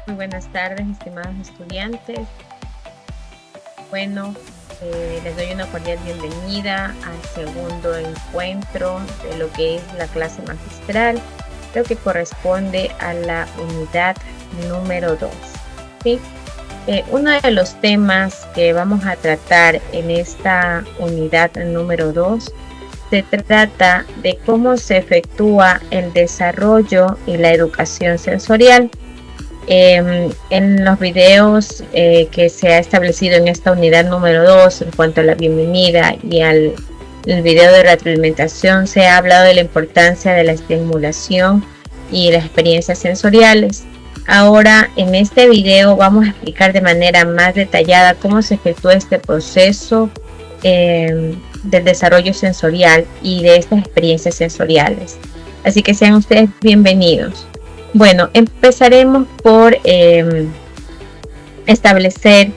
Muy buenas tardes, estimados estudiantes. Bueno, les doy una cordial bienvenida al segundo encuentro de lo que es la clase magistral, lo que corresponde a la unidad número 2. ¿Sí? Uno de los temas que vamos a tratar en esta unidad número 2 se trata de cómo se efectúa el desarrollo y la educación sensorial. En los videos que se ha establecido en esta unidad número 2 en cuanto a la bienvenida y al el video de retroalimentación, se ha hablado de la importancia de la estimulación y las experiencias sensoriales. Ahora en este video vamos a explicar de manera más detallada cómo se efectúa este proceso del desarrollo sensorial y de estas experiencias sensoriales. Así que sean ustedes bienvenidos. Bueno, empezaremos por establecer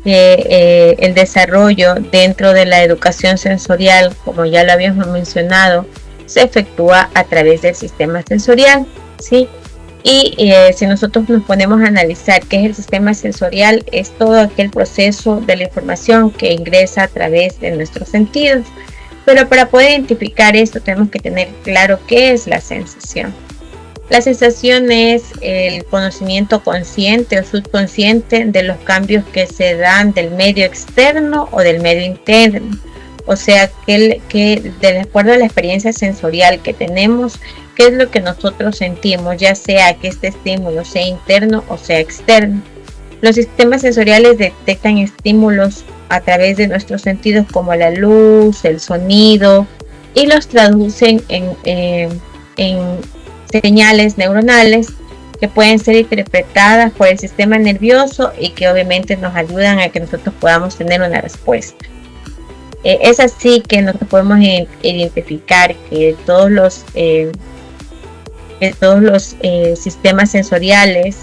que el desarrollo dentro de la educación sensorial, como ya lo habíamos mencionado, se efectúa a través del sistema sensorial, ¿sí? Y si nosotros nos ponemos a analizar qué es el sistema sensorial, es todo aquel proceso de la información que ingresa a través de nuestros sentidos. Pero para poder identificar esto tenemos que tener claro qué es la sensación. La sensación es el conocimiento consciente o subconsciente de los cambios que se dan del medio externo o del medio interno. O sea, que de acuerdo a la experiencia sensorial que tenemos, qué es lo que nosotros sentimos, ya sea que este estímulo sea interno o sea externo. Los sistemas sensoriales detectan estímulos a través de nuestros sentidos como la luz, el sonido, y los traducen en señales neuronales que pueden ser interpretadas por el sistema nervioso y que obviamente nos ayudan a que nosotros podamos tener una respuesta. Es así que nosotros podemos identificar que todos los sistemas sensoriales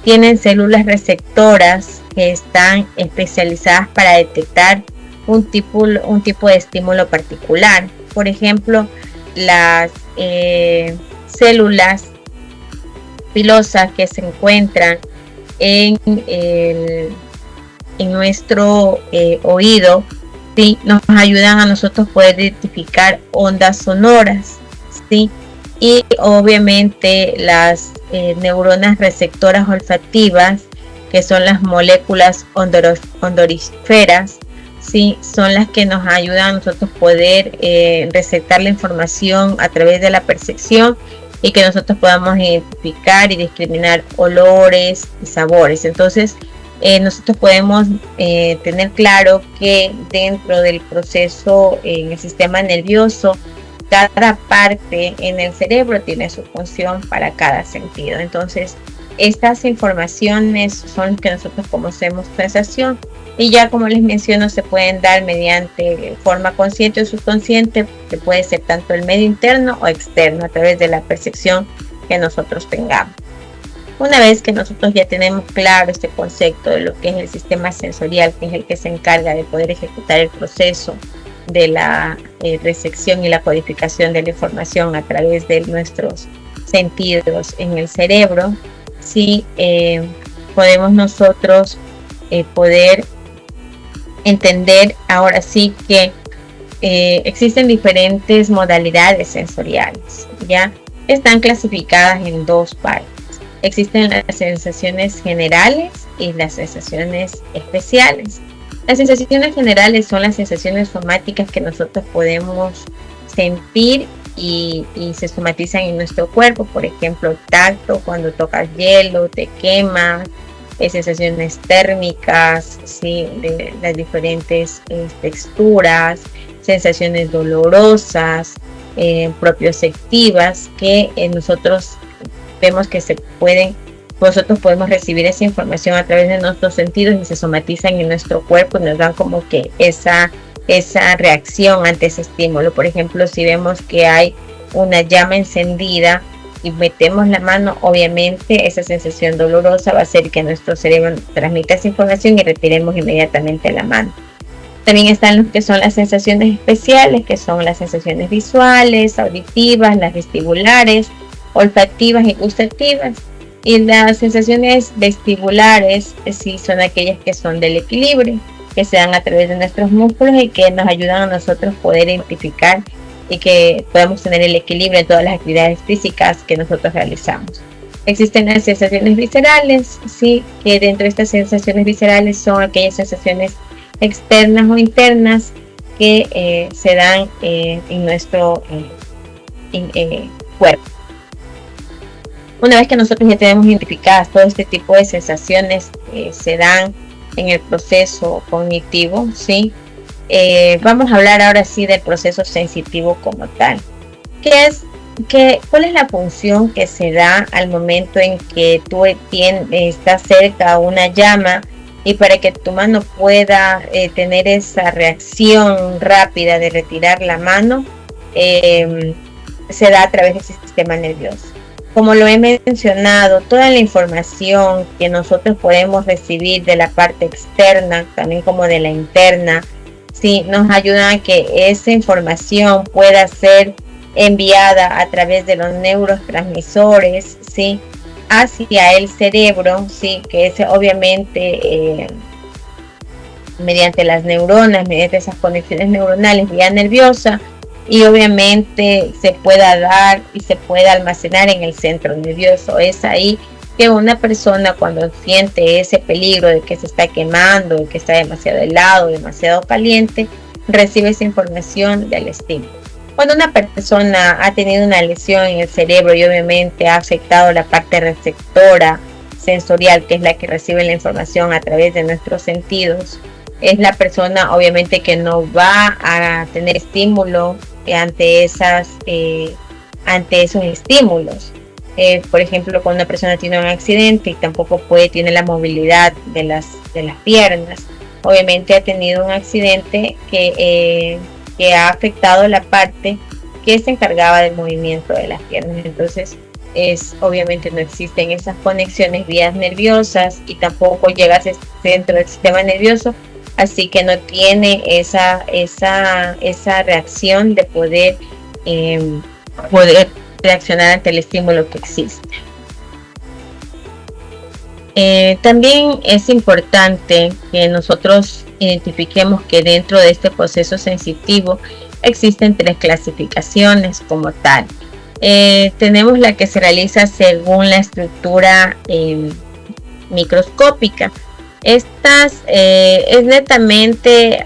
tienen células receptoras que están especializadas para detectar un tipo de estímulo particular. Por ejemplo, las células pilosas que se encuentran en nuestro oído, ¿sí? Nos ayudan a nosotros poder identificar ondas sonoras, ¿sí? Y obviamente las neuronas receptoras olfativas, que son las moléculas odoríferas, ¿sí? Son las que nos ayudan a nosotros poder receptar la información a través de la percepción y que nosotros podamos identificar y discriminar olores y sabores. Entonces, nosotros podemos tener claro que dentro del proceso en el sistema nervioso, cada parte en el cerebro tiene su función para cada sentido. Entonces, estas informaciones son que nosotros conocemos sensación, y ya como les menciono, se pueden dar mediante forma consciente o subconsciente, que puede ser tanto el medio interno o externo a través de la percepción que nosotros tengamos. Una vez que nosotros ya tenemos claro este concepto de lo que es el sistema sensorial, que es el que se encarga de poder ejecutar el proceso de la recepción y la codificación de la información a través de nuestros sentidos en el cerebro, sí, podemos nosotros poder entender ahora sí que existen diferentes modalidades sensoriales, ¿ya? Están clasificadas en dos partes. Existen las sensaciones generales y las sensaciones especiales. Las sensaciones generales son las sensaciones somáticas que nosotros podemos sentir y se somatizan en nuestro cuerpo. Por ejemplo, tacto, cuando tocas hielo, te quemas, sensaciones térmicas, ¿sí? De las diferentes texturas, sensaciones dolorosas, propioceptivas, que nosotros vemos que nosotros podemos recibir esa información a través de nuestros sentidos y se somatizan en nuestro cuerpo y nos dan como que esa reacción ante ese estímulo. Por ejemplo, si vemos que hay una llama encendida y metemos la mano, obviamente esa sensación dolorosa va a hacer que nuestro cerebro transmita esa información y retiremos inmediatamente la mano. También están los que son las sensaciones especiales, que son las sensaciones visuales, auditivas, las vestibulares, olfativas y gustativas. Y las sensaciones vestibulares, sí, son aquellas que son del equilibrio, que se dan a través de nuestros músculos y que nos ayudan a nosotros poder identificar y que podamos tener el equilibrio en todas las actividades físicas que nosotros realizamos. Existen las sensaciones viscerales, sí, que dentro de estas sensaciones viscerales son aquellas sensaciones externas o internas que se dan en nuestro cuerpo. Una vez que nosotros ya tenemos identificadas todo este tipo de sensaciones que se dan en el proceso cognitivo, ¿sí? Vamos a hablar ahora sí del proceso sensitivo como tal. ¿Cuál es la función que se da al momento en que tú estás cerca a una llama y para que tu mano pueda tener esa reacción rápida de retirar la mano? Se da a través del sistema nervioso. Como lo he mencionado, toda la información que nosotros podemos recibir de la parte externa, también como de la interna, sí, nos ayuda a que esa información pueda ser enviada a través de los neurotransmisores, sí, hacia el cerebro, sí, que es obviamente mediante las neuronas, mediante esas conexiones neuronales vía nerviosa, y obviamente se pueda dar y se pueda almacenar en el centro nervioso. Es ahí que una persona, cuando siente ese peligro de que se está quemando, de que está demasiado helado, demasiado caliente, recibe esa información del estímulo. Cuando una persona ha tenido una lesión en el cerebro y obviamente ha afectado la parte receptora sensorial, que es la que recibe la información a través de nuestros sentidos, es la persona obviamente que no va a tener estímulo ante esos estímulos. Por ejemplo, cuando una persona tiene un accidente y tampoco tiene la movilidad de las piernas, obviamente ha tenido un accidente que ha afectado la parte que se encargaba del movimiento de las piernas. Entonces, obviamente no existen esas conexiones vías nerviosas y tampoco llega a ese centro del sistema nervioso, así que no tiene esa reacción de poder reaccionar ante el estímulo que existe. También es importante que nosotros identifiquemos que dentro de este proceso sensitivo existen 3 clasificaciones como tal. Tenemos la que se realiza según la estructura microscópica. Estas es netamente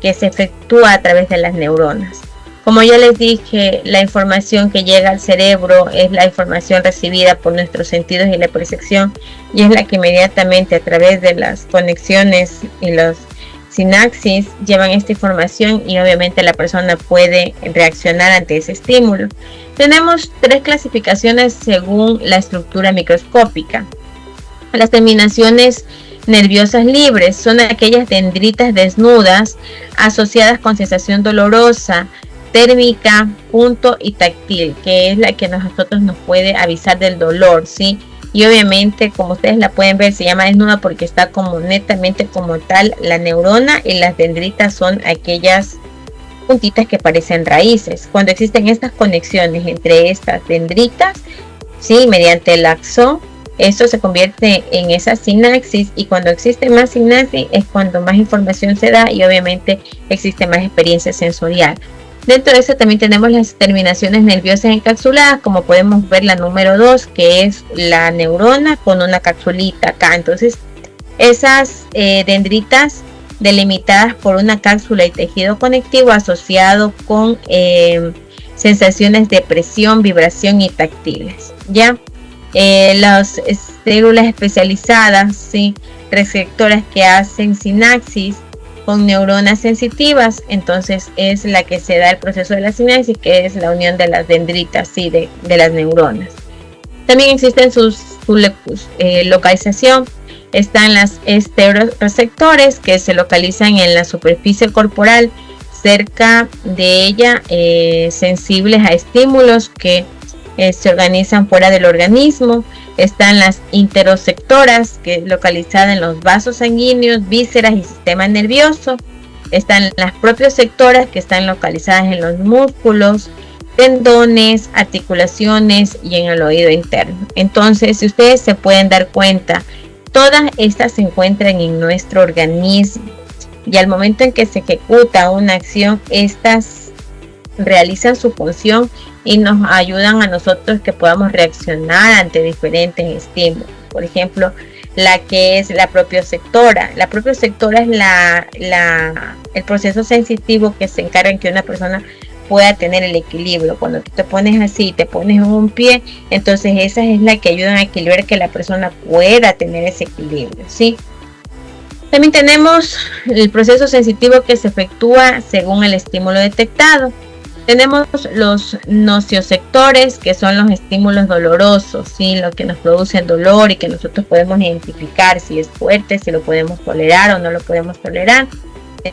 que se efectúa a través de las neuronas. Como ya les dije, la información que llega al cerebro es la información recibida por nuestros sentidos y la percepción, y es la que inmediatamente a través de las conexiones y los sinapsis llevan esta información y obviamente la persona puede reaccionar ante ese estímulo. Tenemos 3 clasificaciones según la estructura microscópica. Las terminaciones nerviosas libres son aquellas dendritas desnudas asociadas con sensación dolorosa, térmica, punto y táctil, que es la que nosotros nos puede avisar del dolor, ¿sí? Y obviamente, como ustedes la pueden ver, se llama desnuda porque está como netamente como tal la neurona, y las dendritas son aquellas puntitas que parecen raíces. Cuando existen estas conexiones entre estas dendritas, ¿sí?, mediante el axón, esto se convierte en esa sinapsis, y cuando existe más sinapsis es cuando más información se da y obviamente existe más experiencia sensorial. Dentro de eso también tenemos las terminaciones nerviosas encapsuladas, como podemos ver la número 2, que es la neurona con una capsulita acá. Entonces esas dendritas delimitadas por una cápsula y tejido conectivo asociado con sensaciones de presión, vibración y táctiles, ¿ya? Las células especializadas, ¿sí?, receptoras que hacen sinapsis con neuronas sensitivas, entonces es la que se da el proceso de la sinapsis, que es la unión de las dendritas, ¿sí?, de las neuronas. También existen su localización. Están las esteroreceptores, que se localizan en la superficie corporal cerca de ella, sensibles a estímulos que se organizan fuera del organismo. Están las interoceptoras, que es localizada en los vasos sanguíneos, vísceras y sistema nervioso. Están las propioceptoras, que están localizadas en los músculos, tendones, articulaciones y en el oído interno. Entonces, si ustedes se pueden dar cuenta, todas estas se encuentran en nuestro organismo y al momento en que se ejecuta una acción, estas realizan su función y nos ayudan a nosotros que podamos reaccionar ante diferentes estímulos. Por ejemplo, la que es la propioceptora. La propioceptora es el proceso sensitivo que se encarga en que una persona pueda tener el equilibrio. Cuando tú te pones así, te pones en un pie, entonces esa es la que ayuda a equilibrar, que la persona pueda tener ese equilibrio, ¿sí? También tenemos el proceso sensitivo que se efectúa según el estímulo detectado. Tenemos los nocioceptores, que son los estímulos dolorosos, ¿sí? Lo que nos produce dolor y que nosotros podemos identificar si es fuerte, si lo podemos tolerar o no lo podemos tolerar.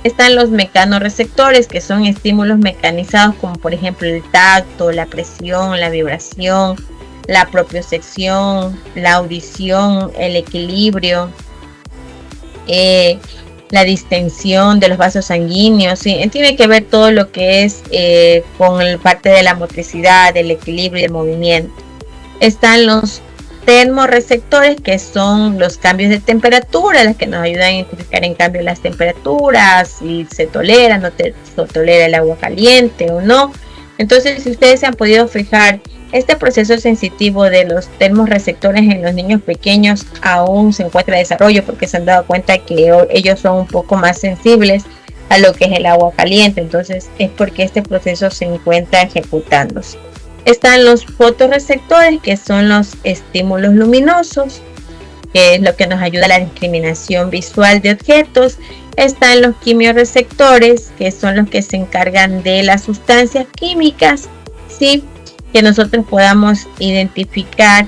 Están los mecanoreceptores, que son estímulos mecanizados como por ejemplo el tacto, la presión, la vibración, la propiocepción, la audición, el equilibrio, la distensión de los vasos sanguíneos, ¿sí? Tiene que ver todo lo que es con parte de la motricidad, del equilibrio y del movimiento. Están los termorreceptores, que son los cambios de temperatura, los que nos ayudan a identificar en cambio las temperaturas, si se tolera, no se tolera el agua caliente o no. Entonces, si ustedes se han podido fijar, este proceso sensitivo de los termorreceptores en los niños pequeños aún se encuentra en desarrollo, porque se han dado cuenta que ellos son un poco más sensibles a lo que es el agua caliente. Entonces es porque este proceso se encuentra ejecutándose. Están los fotorreceptores, que son los estímulos luminosos, que es lo que nos ayuda a la discriminación visual de objetos. Están los quimioreceptores, que son los que se encargan de las sustancias químicas, ¿sí? Que nosotros podamos identificar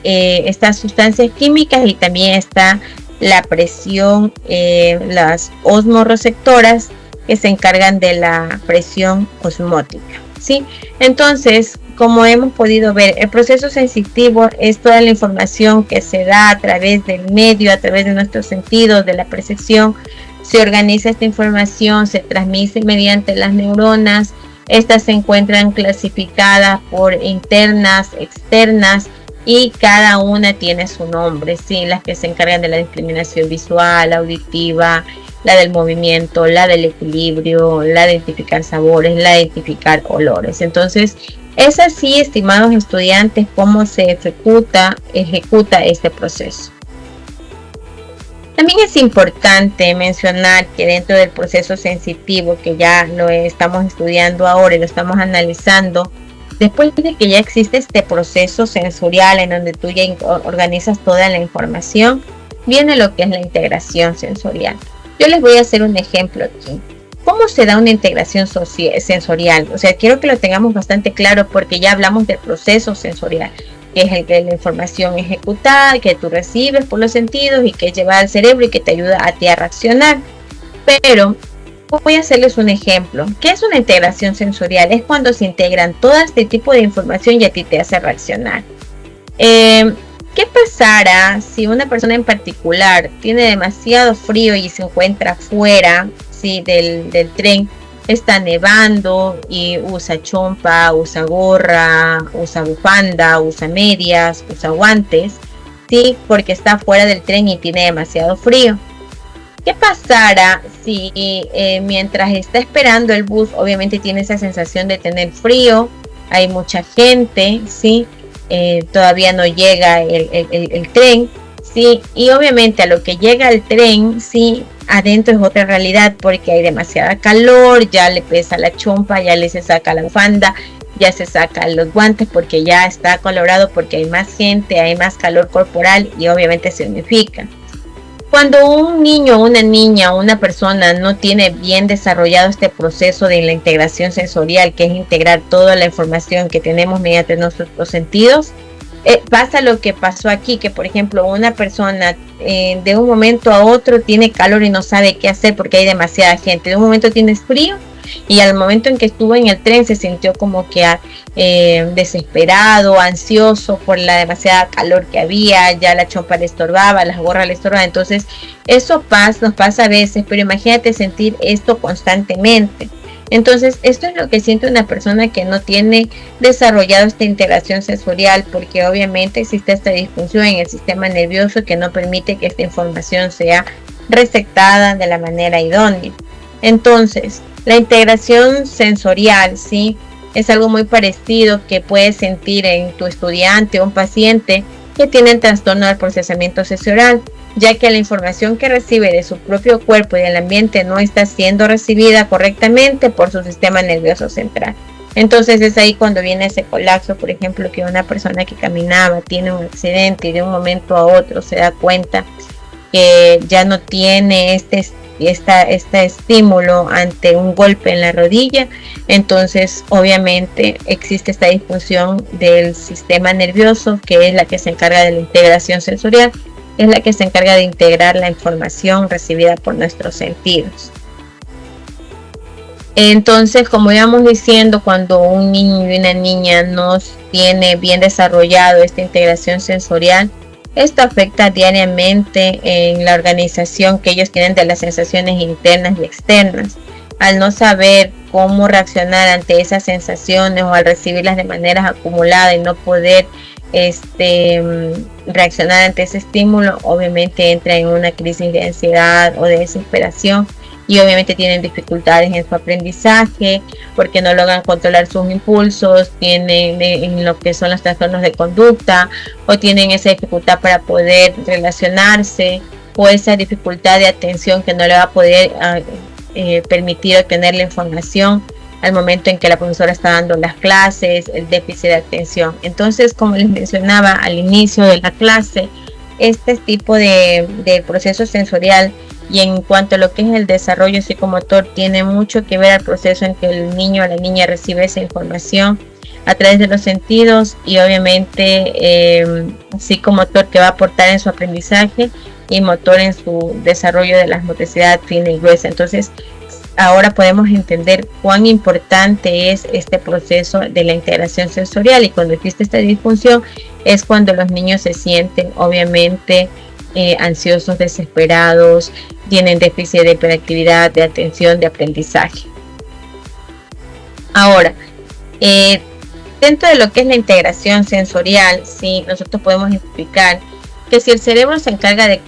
estas sustancias químicas. Y también está la presión, las osmorreceptoras, que se encargan de la presión osmótica, ¿sí? Entonces, como hemos podido ver, el proceso sensitivo es toda la información que se da a través del medio, a través de nuestros sentidos, de la percepción. Se organiza esta información, se transmite mediante las neuronas. Estas se encuentran clasificadas por internas, externas, y cada una tiene su nombre, ¿sí? Las que se encargan de la discriminación visual, auditiva, la del movimiento, la del equilibrio, la de identificar sabores, la de identificar olores. Entonces, es así, estimados estudiantes, cómo se ejecuta este proceso. También es importante mencionar que dentro del proceso sensitivo, que ya lo estamos estudiando ahora y lo estamos analizando, después de que ya existe este proceso sensorial en donde tú ya organizas toda la información, viene lo que es la integración sensorial. Yo les voy a hacer un ejemplo aquí. ¿Cómo se da una integración sensorial? O sea, quiero que lo tengamos bastante claro, porque ya hablamos del proceso sensorial, que es el de la información ejecutada, que tú recibes por los sentidos y que lleva al cerebro y que te ayuda a ti a reaccionar. Pero voy a hacerles un ejemplo. ¿Qué es una integración sensorial? Es cuando se integran todo este tipo de información y a ti te hace reaccionar. ¿Qué pasará si una persona en particular tiene demasiado frío y se encuentra fuera, ¿sí?, del tren? Está nevando y usa chompa, usa gorra, usa bufanda, usa medias, usa guantes, ¿sí?, porque está fuera del tren y tiene demasiado frío. ¿Qué pasará si mientras está esperando el bus, obviamente tiene esa sensación de tener frío, hay mucha gente, ¿sí?, todavía no llega el tren, ¿sí?, y obviamente a lo que llega el tren, ¿sí?, adentro es otra realidad, porque hay demasiada calor, ya le pesa la chompa, ya le se saca la bufanda, ya se sacan los guantes porque ya está colorado, porque hay más gente, hay más calor corporal y obviamente se unifica. Cuando un niño, una niña o una persona no tiene bien desarrollado este proceso de la integración sensorial, que es integrar toda la información que tenemos mediante nuestros sentidos, pasa lo que pasó aquí, que por ejemplo una persona de un momento a otro tiene calor y no sabe qué hacer porque hay demasiada gente. De un momento tienes frío y al momento en que estuvo en el tren se sintió como que desesperado, ansioso por la demasiada calor que había, ya la chompa le estorbaba, las gorras le estorbaban. Entonces eso nos pasa a veces, pero imagínate sentir esto constantemente. Entonces, esto es lo que siente una persona que no tiene desarrollado esta integración sensorial, porque obviamente existe esta disfunción en el sistema nervioso que no permite que esta información sea receptada de la manera idónea. Entonces, la integración sensorial, ¿sí?, es algo muy parecido que puedes sentir en tu estudiante o un paciente que tiene trastorno del procesamiento sensorial, ya que la información que recibe de su propio cuerpo y del ambiente no está siendo recibida correctamente por su sistema nervioso central. Entonces es ahí cuando viene ese colapso, por ejemplo, que una persona que caminaba tiene un accidente y de un momento a otro se da cuenta que ya no tiene este estímulo ante un golpe en la rodilla. Entonces obviamente existe esta disfunción del sistema nervioso, que es la que se encarga de la integración sensorial, es la que se encarga de integrar la información recibida por nuestros sentidos. Entonces, como íbamos diciendo, cuando un niño y una niña no tiene bien desarrollado esta integración sensorial, esto afecta diariamente en la organización que ellos tienen de las sensaciones internas y externas. Al no saber cómo reaccionar ante esas sensaciones o al recibirlas de manera acumulada y no poder reaccionar ante ese estímulo, obviamente entra en una crisis de ansiedad o de desesperación, y obviamente tienen dificultades en su aprendizaje porque no logran controlar sus impulsos, tienen en lo que son los trastornos de conducta, o tienen esa dificultad para poder relacionarse, o esa dificultad de atención que no le va a poder permitir obtener la información al momento en que la profesora está dando las clases, el déficit de atención. Entonces, como les mencionaba al inicio de la clase, este tipo de proceso sensorial, y en cuanto a lo que es el desarrollo psicomotor, tiene mucho que ver al proceso en que el niño o la niña recibe esa información a través de los sentidos, y obviamente psicomotor que va a aportar en su aprendizaje, y motor en su desarrollo de la motricidad fina y gruesa. Entonces, ahora podemos entender cuán importante es este proceso de la integración sensorial, y cuando existe esta disfunción es cuando los niños se sienten obviamente ansiosos, desesperados, tienen déficit de hiperactividad, de atención, de aprendizaje. Ahora, dentro de lo que es la integración sensorial, sí, nosotros podemos identificar que si el cerebro se encarga de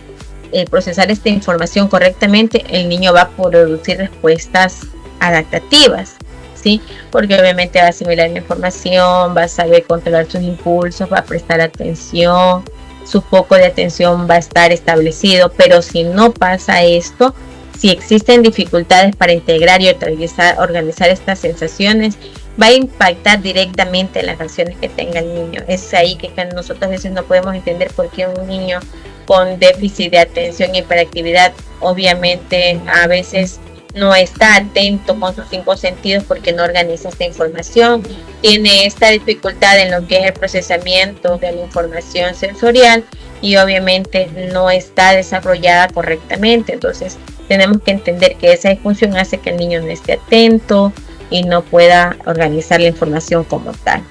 procesar esta información correctamente, el niño va a producir respuestas adaptativas, ¿sí? Porque obviamente va a asimilar la información, va a saber controlar sus impulsos, va a prestar atención, su foco de atención va a estar establecido. Pero si no pasa esto, si existen dificultades para integrar y organizar estas sensaciones, va a impactar directamente en las acciones que tenga el niño. Es ahí que nosotros a veces no podemos entender por qué un niño con déficit de atención y hiperactividad obviamente a veces no está atento con sus 5 sentidos, porque no organiza esta información, tiene esta dificultad en lo que es el procesamiento de la información sensorial, y obviamente no está desarrollada correctamente. Entonces tenemos que entender que esa disfunción hace que el niño no esté atento y no pueda organizar la información como tal.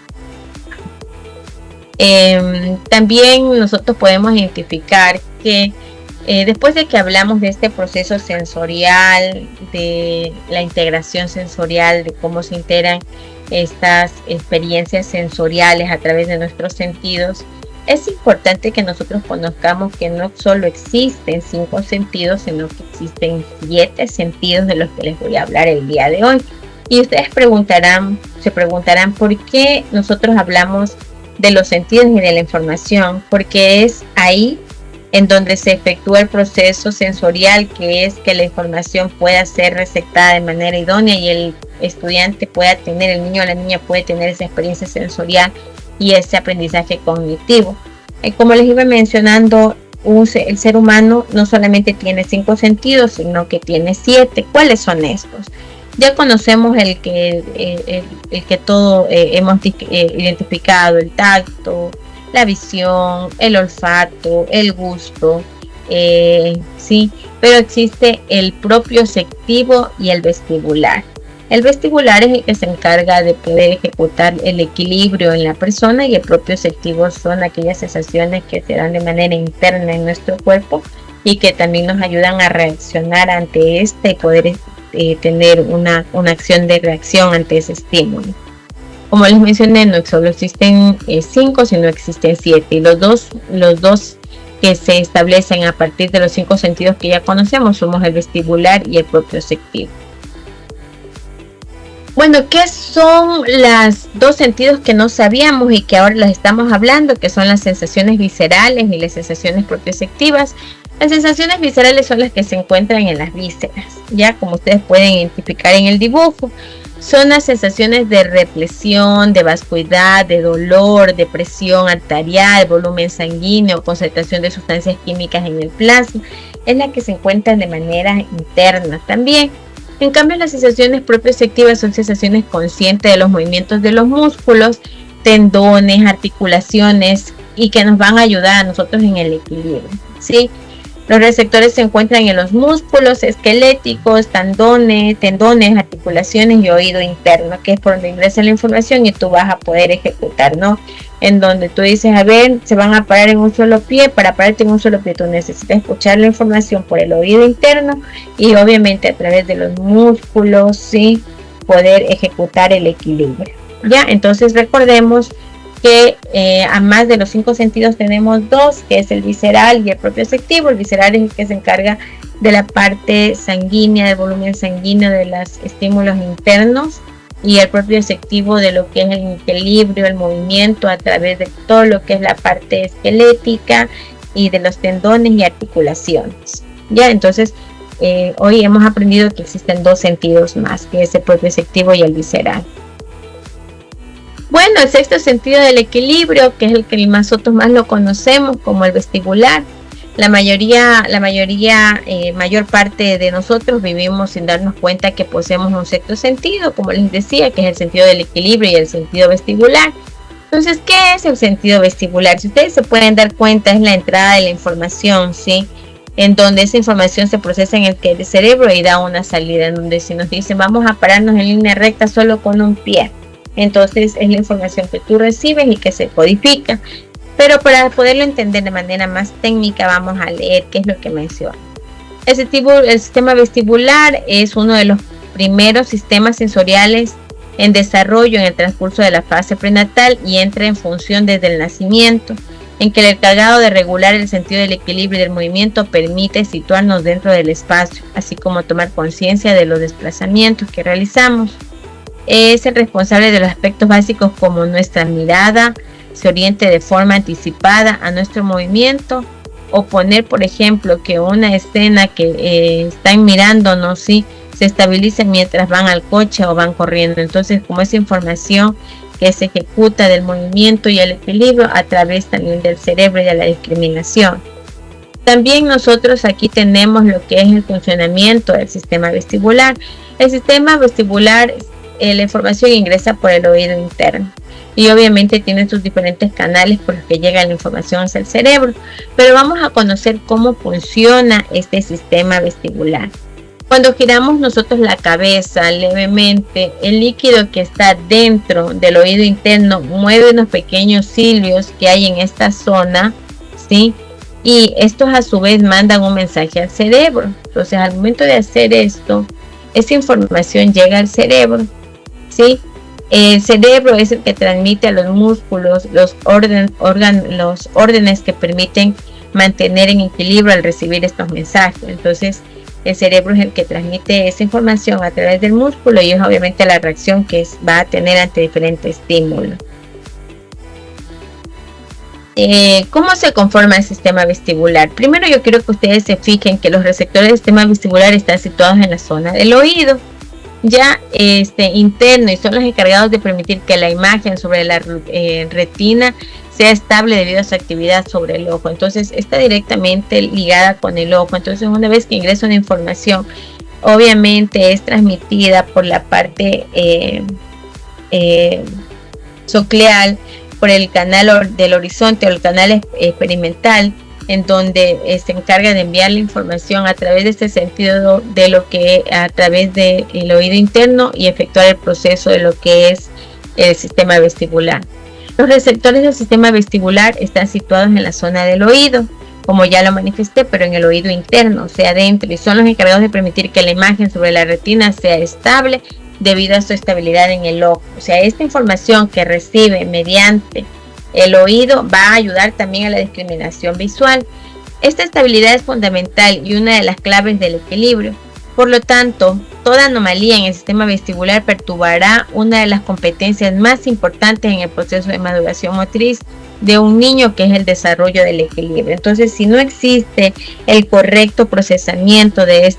También nosotros podemos identificar que después de que hablamos de este proceso sensorial, de la integración sensorial, de cómo se integran estas experiencias sensoriales a través de nuestros sentidos, es importante que nosotros conozcamos que no solo existen 5 sentidos, sino que existen 7 sentidos de los que les voy a hablar el día de hoy. Y ustedes se preguntarán por qué nosotros hablamos de los sentidos y de la información, porque es ahí en donde se efectúa el proceso sensorial, que es que la información pueda ser receptada de manera idónea y el estudiante pueda tener, el niño o la niña puede tener esa experiencia sensorial y ese aprendizaje cognitivo. Como les iba mencionando, el ser humano no solamente tiene 5 sentidos, sino que tiene 7. ¿Cuáles son estos? Ya conocemos el que todo hemos identificado: el tacto, la visión, el olfato, el gusto, sí, pero existe el propioceptivo y el vestibular. El vestibular es el que se encarga de poder ejecutar el equilibrio en la persona, y el propioceptivo son aquellas sensaciones que se dan de manera interna en nuestro cuerpo y que también nos ayudan a reaccionar ante y poder tener una acción de reacción ante ese estímulo. Como les mencioné, no solo existen 5, sino existen 7. Y los dos que se establecen a partir de los 5 sentidos que ya conocemos somos el vestibular y el propioceptivo. Bueno, ¿qué son los 2 sentidos que no sabíamos y que ahora los estamos hablando? Que son las sensaciones viscerales y las sensaciones propioceptivas. Las sensaciones viscerales son las que se encuentran en las vísceras, ya como ustedes pueden identificar en el dibujo. Son las sensaciones de represión, de vascuidad, de dolor, de presión arterial, volumen sanguíneo, concentración de sustancias químicas en el plasma. Es la que se encuentran de manera interna también. En cambio, las sensaciones propioceptivas son sensaciones conscientes de los movimientos de los músculos, tendones, articulaciones y que nos van a ayudar a nosotros en el equilibrio, ¿sí? Los receptores se encuentran en los músculos esqueléticos, tendones, articulaciones y oído interno, que es por donde ingresa la información y tú vas a poder ejecutar, ¿no? En donde tú dices, a ver, se van a parar en un solo pie. Para pararte en un solo pie tú necesitas escuchar la información por el oído interno y obviamente a través de los músculos, ¿sí? Poder ejecutar el equilibrio, ¿ya? Entonces recordemos que a más de los 5 sentidos tenemos 2, que es el visceral y el propioceptivo. El visceral es el que se encarga de la parte sanguínea, del volumen sanguíneo, de los estímulos internos, y el propioceptivo de lo que es el equilibrio, el movimiento a través de todo lo que es la parte esquelética y de los tendones y articulaciones, ¿ya? Entonces hoy hemos aprendido que existen 2 sentidos más, que es el propioceptivo y el visceral. Bueno, el 6º sentido del equilibrio, que es el que nosotros más lo conocemos como el vestibular. Mayor parte de nosotros vivimos sin darnos cuenta que poseemos un 6º sentido, como les decía, que es el sentido del equilibrio y el sentido vestibular. Entonces, ¿qué es el sentido vestibular? Si ustedes se pueden dar cuenta, es la entrada de la información, ¿sí? En donde esa información se procesa en el cerebro y da una salida, en donde si nos dicen vamos a pararnos en línea recta solo con un pie, entonces es la información que tú recibes y que se codifica. Pero para poderlo entender de manera más técnica vamos a leer qué es lo que menciona. El sistema vestibular es uno de los primeros sistemas sensoriales en desarrollo en el transcurso de la fase prenatal y entra en función desde el nacimiento, en que el encargado de regular el sentido del equilibrio y del movimiento permite situarnos dentro del espacio, así como tomar conciencia de los desplazamientos que realizamos. Es el responsable de los aspectos básicos como nuestra mirada se oriente de forma anticipada a nuestro movimiento, o poner, por ejemplo, que una escena que están mirándonos, ¿sí?, se estabilice mientras van al coche o van corriendo. Entonces, como esa información que se ejecuta del movimiento y el equilibrio a través también del cerebro y de la discriminación. También nosotros aquí tenemos lo que es el funcionamiento del sistema vestibular. El sistema vestibular, la información ingresa por el oído interno y obviamente tiene sus diferentes canales por los que llega la información hacia el cerebro, pero vamos a conocer cómo funciona este sistema vestibular. Cuando giramos nosotros la cabeza levemente, el líquido que está dentro del oído interno mueve unos pequeños cilios que hay en esta zona, ¿sí? Y estos a su vez mandan un mensaje al cerebro. Entonces, al momento de hacer esto, esa información llega al cerebro, ¿sí? El cerebro es el que transmite a los músculos los órdenes que permiten mantener en equilibrio al recibir estos mensajes. Entonces, el cerebro es el que transmite esa información a través del músculo y es obviamente la reacción que va a tener ante diferentes estímulos. ¿Cómo se conforma el sistema vestibular? Primero yo quiero que ustedes se fijen que los receptores del sistema vestibular están situados en la zona del oído, ya interno, y son los encargados de permitir que la imagen sobre la retina sea estable debido a su actividad sobre el ojo. Entonces está directamente ligada con el ojo. Entonces una vez que ingresa una información, obviamente es transmitida por la parte coclear, por el canal del horizonte o el canal experimental, en donde se encarga de enviar la información a través de este sentido de lo que a través del oído interno y efectuar el proceso de lo que es el sistema vestibular. Los receptores del sistema vestibular están situados en la zona del oído. como ya lo manifesté, pero en el oído interno, o sea, adentro, y son los encargados de permitir que la imagen sobre la retina sea estable debido a su estabilidad en el ojo. O sea, esta información que recibe mediante el oído va a ayudar también a la discriminación visual. Esta estabilidad es fundamental y una de las claves del equilibrio. Por lo tanto, toda anomalía en el sistema vestibular perturbará una de las competencias más importantes en el proceso de maduración motriz de un niño, que es el desarrollo del equilibrio. Entonces, si no existe el correcto procesamiento de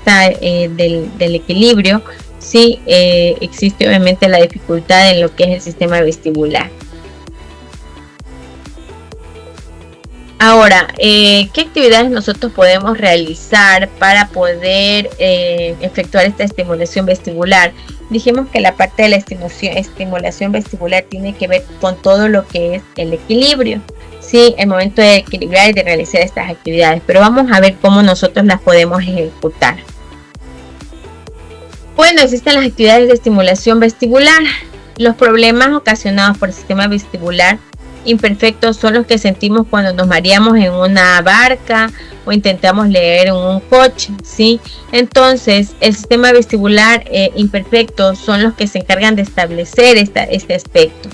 del equilibrio, sí existe obviamente la dificultad en lo que es el sistema vestibular. Ahora, ¿qué actividades nosotros podemos realizar para poder efectuar esta estimulación vestibular? Dijimos que la parte de la estimulación vestibular tiene que ver con todo lo que es el equilibrio, ¿sí? El momento de equilibrar y de realizar estas actividades, pero vamos a ver cómo nosotros las podemos ejecutar. Bueno, existen las actividades de estimulación vestibular. Los problemas ocasionados por el sistema vestibular imperfectos son los que sentimos cuando nos mareamos en una barca o intentamos leer en un coche, ¿sí? Entonces, el sistema vestibular imperfecto son los que se encargan de establecer este aspecto.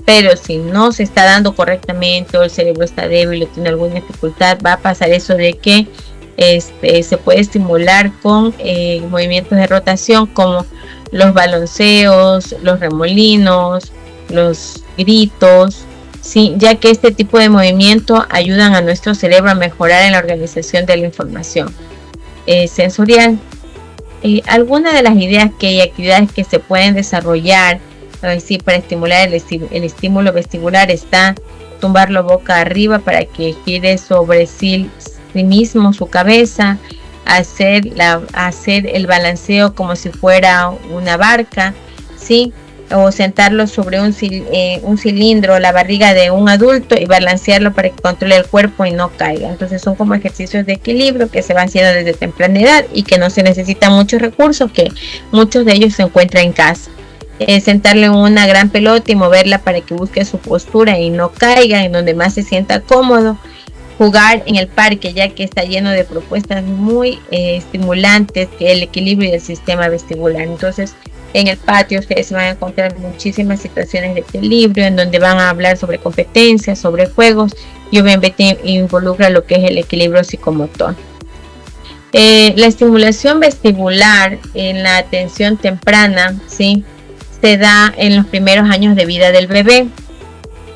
Pero si no se está dando correctamente, o el cerebro está débil o tiene alguna dificultad, va a pasar eso de que se puede estimular con movimientos de rotación como los balanceos, los remolinos, los gritos, ¿sí? Ya que este tipo de movimiento ayudan a nuestro cerebro a mejorar en la organización de la información sensorial. Algunas de las ideas y actividades que se pueden desarrollar sí, para estimular el estímulo vestibular está tumbarlo boca arriba para que gire sobre sí mismo su cabeza, hacer el balanceo como si fuera una barca, ¿sí? O sentarlo sobre un cilindro, la barriga de un adulto, y balancearlo para que controle el cuerpo y no caiga. Entonces son como ejercicios de equilibrio que se van haciendo desde temprana edad y que no se necesitan muchos recursos, que muchos de ellos se encuentran en casa. Sentarle en una gran pelota y moverla para que busque su postura y no caiga, en donde más se sienta cómodo. Jugar en el parque, ya que está lleno de propuestas muy estimulantes, que el equilibrio y el sistema vestibular. Entonces, en el patio ustedes se van a encontrar muchísimas situaciones de equilibrio, en donde van a hablar sobre competencias, sobre juegos, y obviamente involucra lo que es el equilibrio psicomotor. La estimulación vestibular en la atención temprana, ¿sí?, se da en los primeros años de vida del bebé.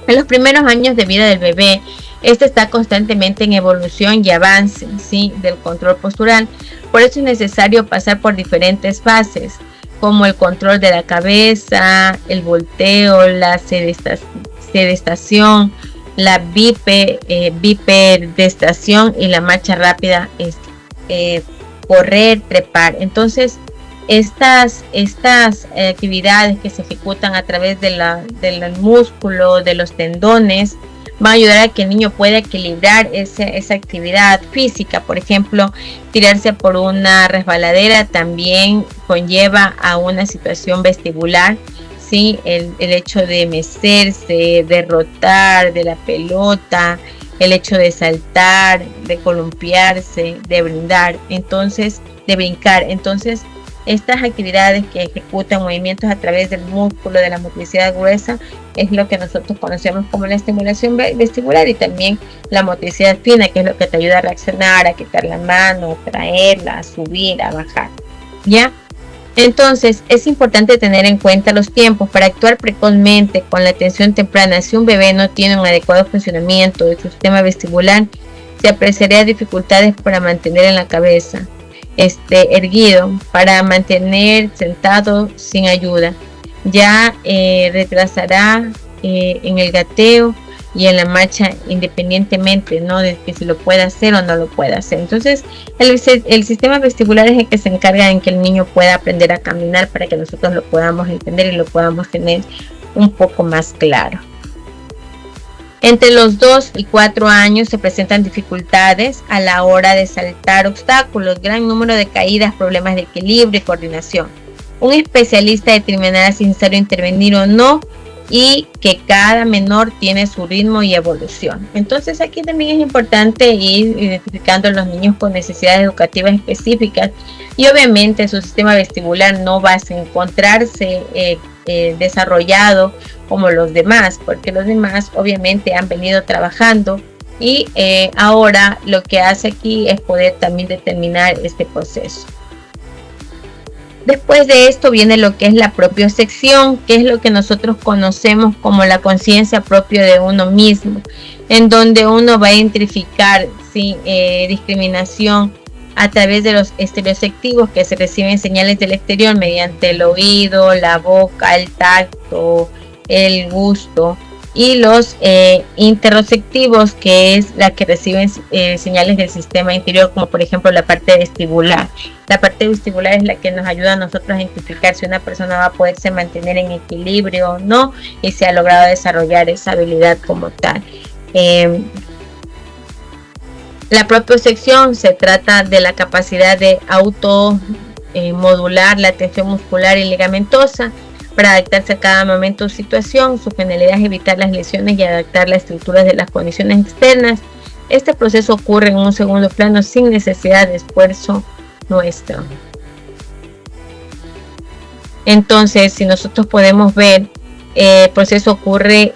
En los primeros años de vida del bebé, este está constantemente en evolución y avance, ¿sí?, del control postural. Por eso es necesario pasar por diferentes fases, como el control de la cabeza, el volteo, la sedestación, la bipedestación y la marcha rápida, correr, trepar. Entonces, estas actividades que se ejecutan a través del músculo, de los tendones, van a ayudar a que el niño pueda equilibrar esa actividad física. Por ejemplo, tirarse por una resbaladera también conlleva a una situación vestibular, ¿sí? El hecho de mecerse, de rotar de la pelota, el hecho de saltar, de columpiarse, de brincar. Entonces, estas actividades que ejecutan movimientos a través del músculo, de la motricidad gruesa, es lo que nosotros conocemos como la estimulación vestibular, y también la motricidad fina, que es lo que te ayuda a reaccionar, a quitar la mano, a traerla, a subir, a bajar, ¿ya? Entonces, es importante tener en cuenta los tiempos para actuar precozmente con la atención temprana. Si un bebé no tiene un adecuado funcionamiento de su sistema vestibular, se apreciará dificultades para mantener en la cabeza erguido, para mantener sentado sin ayuda. Ya retrasará en el gateo y en la marcha, independientemente, ¿no?, de que se lo pueda hacer o no lo pueda hacer. Entonces, el sistema vestibular es el que se encarga en que el niño pueda aprender a caminar, para que nosotros lo podamos entender y lo podamos tener un poco más claro. Entre los 2 y 4 años se presentan dificultades a la hora de saltar obstáculos, gran número de caídas, problemas de equilibrio y coordinación. Un especialista determinará si es necesario intervenir o no y que cada menor tiene su ritmo y evolución. Entonces aquí también es importante ir identificando a los niños con necesidades educativas específicas, y obviamente su sistema vestibular no va a encontrarse desarrollado como los demás, porque los demás obviamente han venido trabajando, y ahora lo que hace aquí es poder también determinar este proceso. Después de esto viene lo que es la propiocepción, que es lo que nosotros conocemos como la conciencia propia de uno mismo, en donde uno va a identificar discriminación a través de los estereoceptivos, que se reciben señales del exterior mediante el oído, la boca, el tacto, el gusto, y los interoceptivos, que es la que reciben señales del sistema interior, como por ejemplo la parte vestibular. La parte vestibular es la que nos ayuda a nosotros a identificar si una persona va a poderse mantener en equilibrio o no, y si ha logrado desarrollar esa habilidad como tal. La propiocepción se trata de la capacidad de modular la tensión muscular y ligamentosa para adaptarse a cada momento o situación. Su finalidad es evitar las lesiones y adaptar las estructuras de las condiciones externas. Este proceso ocurre en un segundo plano sin necesidad de esfuerzo nuestro. Entonces, si nosotros podemos ver, el proceso ocurre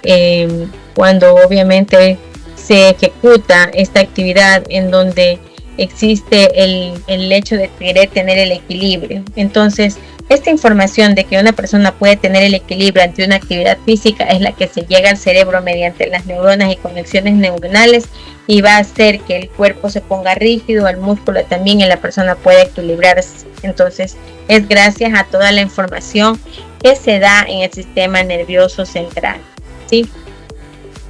cuando obviamente se ejecuta esta actividad en donde existe el hecho de querer tener el equilibrio. Entonces, esta información de que una persona puede tener el equilibrio ante una actividad física es la que se llega al cerebro mediante las neuronas y conexiones neuronales, y va a hacer que el cuerpo se ponga rígido, el músculo también, y la persona puede equilibrarse. Entonces, es gracias a toda la información que se da en el sistema nervioso central, ¿sí?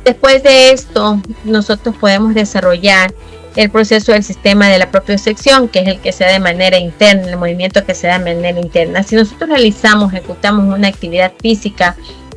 Después de esto, nosotros podemos desarrollar el proceso del sistema de la propiocepción, que es el que se da de manera interna, el movimiento que se da de manera interna. Si nosotros ejecutamos una actividad física,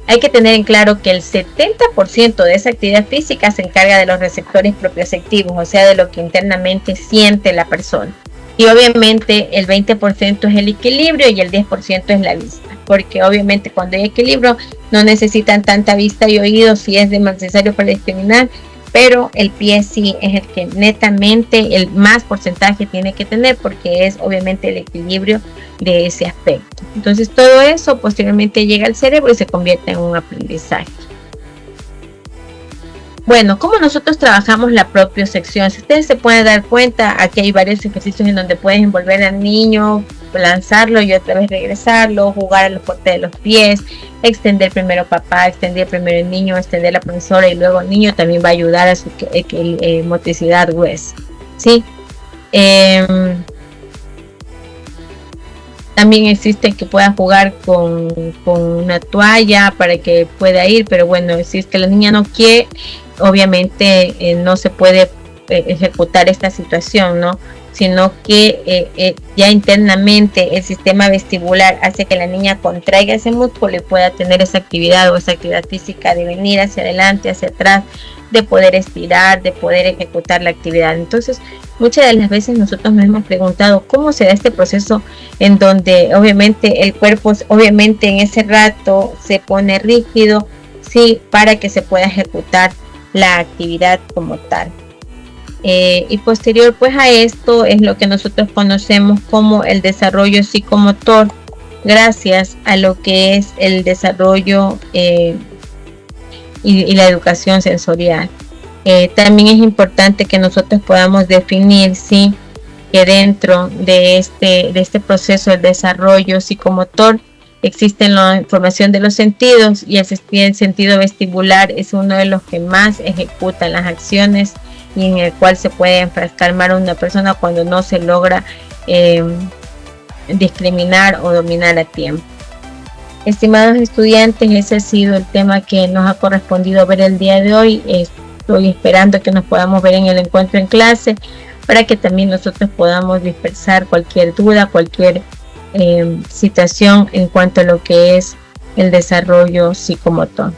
hay que tener en claro que el 70% de esa actividad física se encarga de los receptores propioceptivos, o sea, de lo que internamente siente la persona. Y obviamente el 20% es el equilibrio y el 10% es la vista, porque obviamente cuando hay equilibrio no necesitan tanta vista y oído si es necesario para discriminar, pero el pie sí es el que netamente el más porcentaje tiene que tener, porque es obviamente el equilibrio de ese aspecto. Entonces todo eso posteriormente llega al cerebro y se convierte en un aprendizaje. Bueno, ¿cómo nosotros trabajamos la propiocepción? Si ustedes se pueden dar cuenta, aquí hay varios ejercicios en donde pueden envolver al niño, lanzarlo y otra vez regresarlo, jugar a los cortes de los pies, extender primero papá, extender primero el niño, extender la profesora y luego el niño. También va a ayudar a su motricidad gruesa, ¿sí? También existe que pueda jugar con una toalla para que pueda ir, pero bueno, si es que la niña no quiere, obviamente no se puede ejecutar esta situación, ¿no? Sino que ya internamente el sistema vestibular hace que la niña contraiga ese músculo y pueda tener esa actividad o esa actividad física de venir hacia adelante, hacia atrás, de poder estirar, de poder ejecutar la actividad. Entonces, muchas de las veces nosotros nos hemos preguntado cómo se da este proceso en donde obviamente el cuerpo, obviamente en ese rato se pone rígido, sí, para que se pueda ejecutar la actividad como tal. Y posterior pues a esto es lo que nosotros conocemos como el desarrollo psicomotor, gracias a lo que es el desarrollo y la educación sensorial. También es importante que nosotros podamos definir, sí, que dentro de este proceso del desarrollo psicomotor existe la formación de los sentidos, y el sentido vestibular es uno de los que más ejecutan las acciones y en el cual se puede enfrascar a una persona cuando no se logra discriminar o dominar a tiempo. Estimados estudiantes, ese ha sido el tema que nos ha correspondido ver el día de hoy. Estoy esperando que nos podamos ver en el encuentro en clase, para que también nosotros podamos dispersar cualquier duda, cualquier situación en cuanto a lo que es el desarrollo psicomotor.